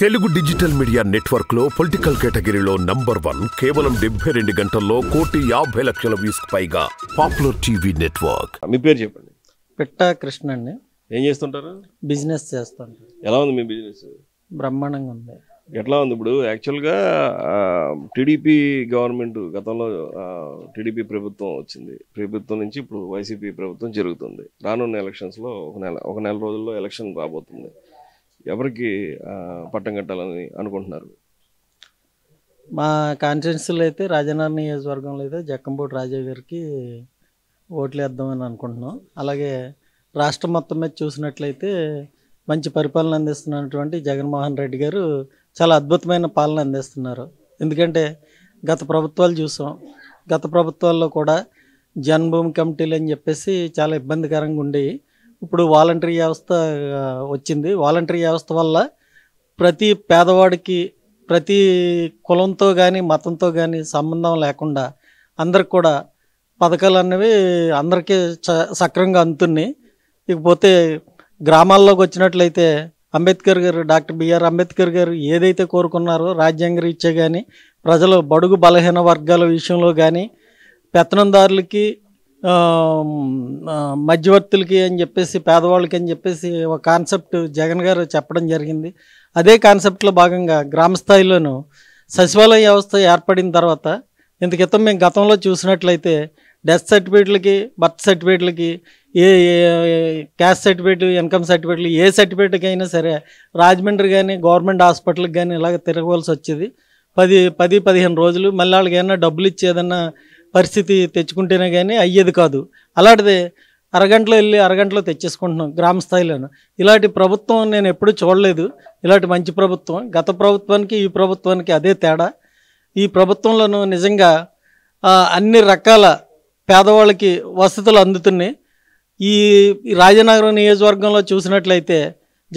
Telugu digital media network లో political కేటగిరీలో number 1 కేవలం 72 గంటల్లో 1,50,00,000 వ్యూస్ పైగా పాపులర్ టీవీ నెట్వర్క్. మీ పేరు చెప్పండి. పిట్టా కృష్ణ అండి. ఏం చేస్తుంటారు? బిజినెస్ చేస్తాను. ఎలా ఉంది మీ బిజినెస్? బ్రహ్మాండంగా ఉంది. ఎట్లా ఉంది? ఇప్పుడు యాక్చువల్గా టీడీపీ గవర్నమెంట్ గతంలో టీడీపీ ప్రభుత్వం వచ్చింది. ప్రభుత్వం నుంచి ఇప్పుడు వైసీపీ ప్రభుత్వం జరుగుతుంది. రానున్న ఎలక్షన్స్లో ఒక నెల రోజుల్లో ఎలక్షన్ రాబోతుంది. ఎవరికి పట్టం కట్టాలని అనుకుంటున్నారు? మా కాన్స్టిట్యున్సీలో అయితే రాజనగరం నియోజకవర్గంలో అయితే జక్కంపూడి రాజా గారికి ఓట్లు వేద్దామని అనుకుంటున్నాం. అలాగే రాష్ట్రం మొత్తం మీద చూసినట్లయితే మంచి పరిపాలన అందిస్తున్నటువంటి జగన్మోహన్ రెడ్డి గారు చాలా అద్భుతమైన పాలన అందిస్తున్నారు. ఎందుకంటే గత ప్రభుత్వాలు చూసాం. గత ప్రభుత్వాల్లో కూడా జన్మభూమి కమిటీలు అని చెప్పేసి చాలా ఇబ్బందికరంగా ఉండేవి. ఇప్పుడు వాలంటరీ వ్యవస్థ వచ్చింది. వాలంటరీ వ్యవస్థ వల్ల ప్రతి పేదవాడికి ప్రతి కులంతో కానీ మతంతో కానీ సంబంధం లేకుండా అందరికి కూడా పథకాలు అనేవి అందరికీ సక్రమంగా అందుతున్నాయి. ఇకపోతే గ్రామాల్లోకి వచ్చినట్లయితే అంబేద్కర్ గారు, డాక్టర్ బిఆర్ అంబేద్కర్ గారు ఏదైతే కోరుకున్నారో రాజ్యాంగ రీత్యా కానీ ప్రజలు బడుగు బలహీన వర్గాల విషయంలో కానీ పెత్తనందారులకి మధ్యవర్తులకి అని చెప్పేసి పేదవాళ్ళకి అని చెప్పేసి ఒక కాన్సెప్ట్ జగన్ గారు చెప్పడం జరిగింది. అదే కాన్సెప్ట్లో భాగంగా గ్రామ స్థాయిలోనూ సచివాలయ వ్యవస్థ ఏర్పడిన తర్వాత ఇంత క్రితం మేము గతంలో చూసినట్లయితే డెత్ సర్టిఫికేట్లకి, బర్త్ సర్టిఫికేట్లకి, ఏ క్యాస్ట్ సర్టిఫికేట్, ఇన్కమ్ సర్టిఫికేట్లు ఏ సర్టిఫికేట్కి అయినా సరే రాజమండ్రి కానీ గవర్నమెంట్ హాస్పిటల్కి కానీ ఇలాగ తిరగవలసి వచ్చేది. 10-15 రోజులు. మళ్ళీ వాళ్ళకి ఏమన్నా డబ్బులు ఇచ్చేదన్నా పరిస్థితి తెచ్చుకుంటేనే కానీ అయ్యేది కాదు. అలాంటిది అరగంటలో వెళ్ళి అరగంటలో తెచ్చేసుకుంటున్నాం గ్రామ స్థాయిలోను. ఇలాంటి ప్రభుత్వం నేను ఎప్పుడూ చూడలేదు. ఇలాంటి మంచి ప్రభుత్వం. గత ప్రభుత్వానికి ఈ ప్రభుత్వానికి అదే తేడా. ఈ ప్రభుత్వంలోనూ నిజంగా అన్ని రకాల పేదవాళ్ళకి వసతులు అందుతున్నాయి. ఈ రాజనగరం నియోజకవర్గంలో చూసినట్లయితే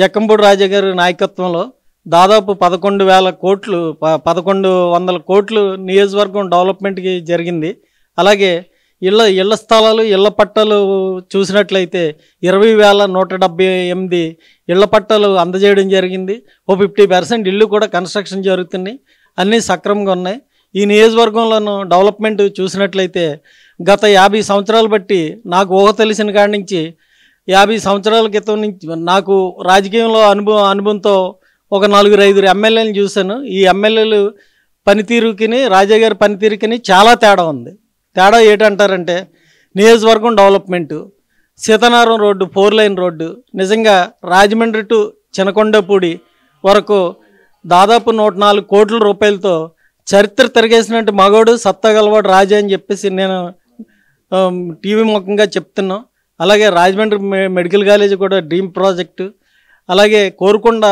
జక్కంపూడి రాజా గారి నాయకత్వంలో దాదాపు 11,000 కోట్లు 1,100 కోట్లు నియోజకవర్గం డెవలప్మెంట్కి జరిగింది. అలాగే ఇళ్ల స్థలాలు, ఇళ్ల పట్టాలు చూసినట్లయితే 20,178 ఇళ్ల పట్టాలు అందజేయడం జరిగింది. 50% ఇళ్ళు కూడా కన్స్ట్రక్షన్ జరుగుతున్నాయి. అన్నీ సక్రమంగా ఉన్నాయి. ఈ నియోజకవర్గంలోనూ డెవలప్మెంట్ చూసినట్లయితే గత 50 సంవత్సరాలు బట్టి నాకు ఊహ తెలిసిన కాడి నుంచి 50 సంవత్సరాల క్రితం నుంచి నాకు రాజకీయంలో అనుభవంతో ఒక 4-5 ఎమ్మెల్యేలను చూశాను. ఈ ఎమ్మెల్యేలు పనితీరుకిని రాజా గారి పనితీరుకిని చాలా తేడా ఉంది. తేడా ఏంటంటారంటే నియోజకవర్గం development, Sitaram road 4 line road నిజంగా రాజమండ్రి టు చినకొండపూడి వరకు దాదాపు 104 కోట్ల రూపాయలతో చరిత్ర తిరగేసినట్టు మగోడు సత్తగలవాడు రాజా అని చెప్పేసి నేను టీవీ ముఖంగా చెప్తున్నాం. అలాగే రాజమండ్రి మెడికల్ కాలేజీ కూడా డ్రీమ్ ప్రాజెక్టు. అలాగే కోరుకొండ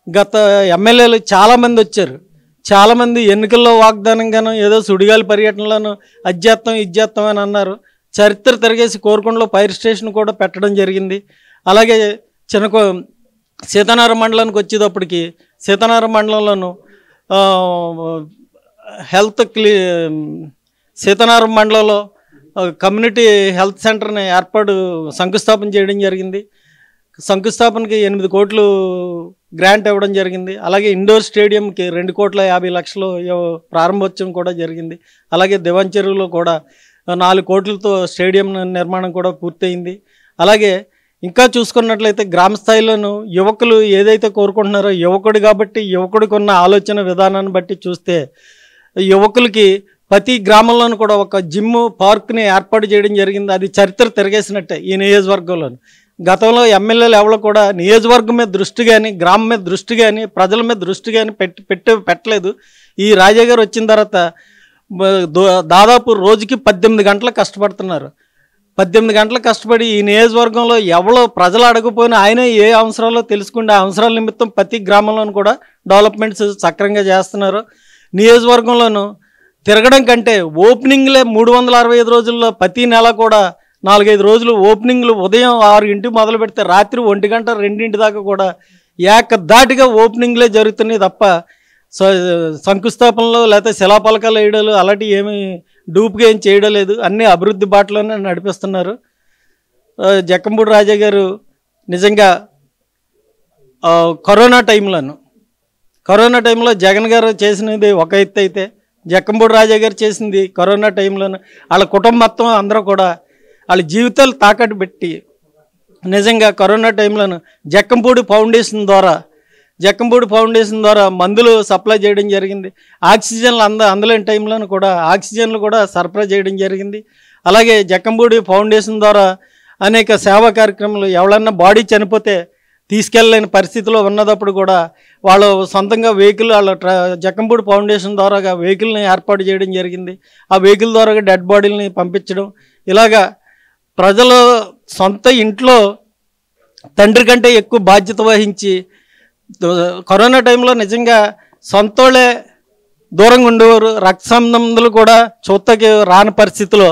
గత ఎమ్మెల్యేలు చాలామంది వచ్చారు. చాలామంది ఎన్నికల్లో వాగ్దానంగాను ఏదో సుడిగాలి పర్యటనలోనూ ఇజ్జేత్తం అని అన్నారు. చరిత్ర తిరగేసి కోరుకొండలో ఫైర్ స్టేషన్ కూడా పెట్టడం జరిగింది. అలాగే సీతారాం మండలానికి వచ్చేటప్పటికి సీతారాం మండలంలోనూ సీతారాం మండలంలో కమ్యూనిటీ హెల్త్ సెంటర్ని శంకుస్థాపన చేయడం జరిగింది. శంకుస్థాపనకి 8 కోట్లు గ్రాంట్ ఇవ్వడం జరిగింది. అలాగే ఇండోర్ స్టేడియంకి 2,50,00,000 ప్రారంభోత్సవం కూడా జరిగింది. అలాగే దివాన్ చెరువులో కూడా 4 కోట్లతో స్టేడియం నిర్మాణం కూడా పూర్తయింది. అలాగే ఇంకా చూసుకున్నట్లయితే గ్రామ స్థాయిలోనూ యువకులు ఏదైతే కోరుకుంటున్నారో యువకుడు కాబట్టి యువకుడికి ఉన్న ఆలోచన విధానాన్ని బట్టి చూస్తే యువకులకి ప్రతి గ్రామంలోనూ కూడా ఒక జిమ్ పార్క్ని ఏర్పాటు చేయడం జరిగింది. అది చరిత్ర తిరగేసినట్టే ఈ నియోజకవర్గంలో. గతంలో ఎమ్మెల్యేలు ఎవరు కూడా నియోజకవర్గం మీద దృష్టి కానీ గ్రామం మీద దృష్టి కానీ ప్రజల మీద దృష్టి కానీ పెట్టలేదు. ఈ రాజా గారు వచ్చిన తర్వాత దాదాపు రోజుకి 18 గంటలు కష్టపడుతున్నారు. 18 గంటలు కష్టపడి ఈ నియోజకవర్గంలో ఎవరో ప్రజలు అడగపోయినా ఆయనే ఏ అవసరాలో తెలుసుకుంటే ఆ అవసరాల నిమిత్తం ప్రతి గ్రామంలోనూ కూడా డెవలప్మెంట్స్ సక్రంగా చేస్తున్నారు. నియోజకవర్గంలోనూ తిరగడం కంటే ఓపెనింగ్లే 365 రోజుల్లో ప్రతి నెల కూడా 4-5 రోజులు ఓపెనింగ్లు ఉదయం 6 మొదలు పెడితే రాత్రి 1 గంట 2 దాకా కూడా ఏకదాటిగా ఓపెనింగ్లే జరుగుతున్నాయి తప్ప శంకుస్థాపనలో లేకపోతే శిలాపలకాలు వేయడాలు అలాంటివి ఏమీ డూప్గా ఏం చేయడం లేదు. అన్నీ అభివృద్ధి బాటలోనే నడిపిస్తున్నారు. జక్కంపూడి రాజా గారు నిజంగా కరోనా టైంలోను కరోనా టైంలో జగన్ గారు చేసినది ఒక ఎత్తు అయితే, జక్కంపూడి రాజా గారు చేసింది కరోనా టైంలోనే వాళ్ళ కుటుంబం మొత్తం అందరూ కూడా వాళ్ళ జీవితాలు తాకట్టు పెట్టి నిజంగా కరోనా టైంలోను జక్కంపూడి ఫౌండేషన్ ద్వారా మందులు సప్లై చేయడం జరిగింది. ఆక్సిజన్లు అందలేని టైంలోనూ కూడా ఆక్సిజన్లు కూడా సరఫరా చేయడం జరిగింది. అలాగే జక్కంపూడి ఫౌండేషన్ ద్వారా అనేక సేవా కార్యక్రమాలు, ఎవరన్నా బాడీ చనిపోతే తీసుకెళ్ళలేని పరిస్థితిలో ఉన్నప్పుడు కూడా వాళ్ళు సొంతంగా వెహికల్ జక్కంపూడి ఫౌండేషన్ ద్వారా వెహికల్ని ఏర్పాటు చేయడం జరిగింది. ఆ వెహికల్ ద్వారా డెడ్ బాడీలని పంపించడం, ఇలాగా ప్రజలు సొంత ఇంట్లో తండ్రి కంటే ఎక్కువ బాధ్యత వహించి కరోనా టైంలో నిజంగా సొంతోళ్ళే దూరంగా ఉండేవారు. రక్త సంబంధులు కూడా చూత్తకి రాని పరిస్థితిలో,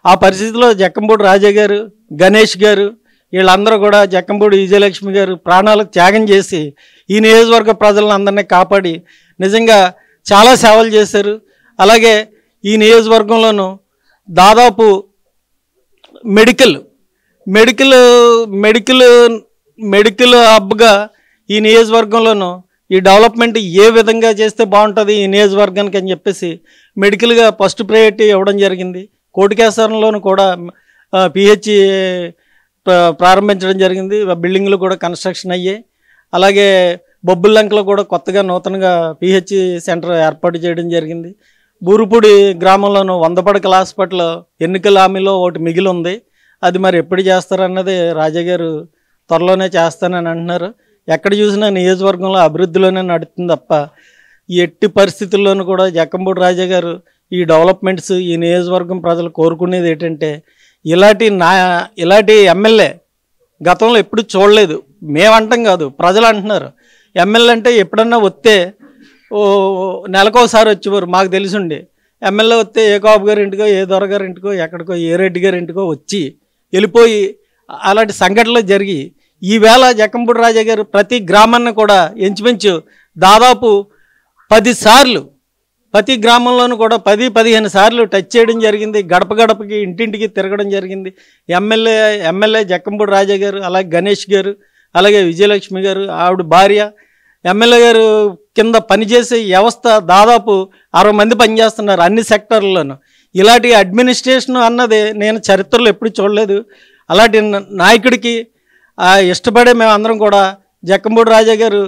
ఆ పరిస్థితిలో జక్కంపూడి రాజా గారు, గణేష్ గారు వీళ్ళందరూ కూడా, జక్కంపూడి విజయలక్ష్మి గారు ప్రాణాలకు త్యాగం చేసి ఈ నియోజకవర్గ ప్రజలను అందరినీ కాపాడి నిజంగా చాలా సేవలు చేశారు. అలాగే ఈ నియోజకవర్గంలోనూ దాదాపు మెడికల్ హబ్గా ఈ నియోజకవర్గంలోనూ ఈ డెవలప్మెంట్ ఏ విధంగా చేస్తే బాగుంటుంది ఈ నియోజకవర్గానికి అని చెప్పేసి మెడికల్గా ఫస్ట్ ప్రయారిటీ ఇవ్వడం జరిగింది. కోటికేశ్వరంలోనూ కూడా పిహెచ్సి ప్రారంభించడం జరిగింది. బిల్డింగ్లు కూడా కన్స్ట్రక్షన్ అయ్యాయి. అలాగే బొబ్బుల్లంకలో కూడా కొత్తగా నూతనంగా పిహెచ్సి సెంటర్ ఏర్పాటు చేయడం జరిగింది. బూరుపూడి గ్రామంలోనూ 100 పడకల హాస్పిటల్ ఎన్నికల హామీలో ఒకటి మిగిలి ఉంది. అది మరి ఎప్పుడు చేస్తారన్నది రాజా గారు త్వరలోనే చేస్తానని అంటున్నారు. ఎక్కడ చూసినా నియోజకవర్గంలో అభివృద్ధిలోనే నడుస్తుంది తప్ప ఎట్టి పరిస్థితుల్లోనూ కూడా జక్కంపూడి రాజా గారు ఈ డెవలప్మెంట్స్ ఈ నియోజకవర్గం ప్రజలు కోరుకునేది ఏంటంటే ఇలాంటి ఎమ్మెల్యే గతంలో ఎప్పుడు చూడలేదు. మేమంటాం కాదు, ప్రజలు అంటున్నారు. ఎమ్మెల్యే అంటే ఎప్పుడన్నా వస్తే నెలకోసారి వచ్చేవారు. మాకు తెలిసిండి ఎమ్మెల్యే వస్తే ఏ కాపు గారి ఇంటికో, ఏ దొర గారి ఇంటికో, ఎక్కడికో ఏ రెడ్డి గారి ఇంటికో వచ్చి వెళ్ళిపోయి అలాంటి సంఘటనలు జరిగి ఈవేళ జక్కంపూడి రాజా గారు ప్రతి గ్రామాన్ని కూడా ఇంచుమించు దాదాపు 10 సార్లు ప్రతి గ్రామంలోనూ కూడా 10-15 సార్లు టచ్ చేయడం జరిగింది. గడప గడపకి ఇంటింటికి తిరగడం జరిగింది. ఎమ్మెల్యే జక్కంపూడి రాజా గారు, అలాగే గణేష్ గారు, అలాగే విజయలక్ష్మి గారు ఆవిడ భార్య, ఎమ్మెల్యే గారు కింద పనిచేసే వ్యవస్థ దాదాపు 60 మంది పనిచేస్తున్నారు అన్ని సెక్టర్లలోనూ. ఇలాంటి అడ్మినిస్ట్రేషన్ అన్నది నేను చరిత్రలో ఎప్పుడు చూడలేదు. అలాంటి నాయకుడికి ఇష్టపడే మేము అందరం కూడా జక్కంపూడి రాజా గారు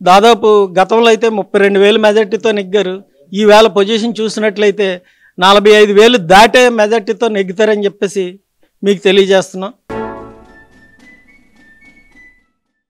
దాదాపు గతంలో అయితే 32,000 మెజార్టీతో నెగ్గారు. ఈవేళ పొజిషన్ చూసినట్లయితే 45,000 దాటే మెజార్టీతో నెగ్గుతారని చెప్పేసి మీకు తెలియజేస్తున్నాం.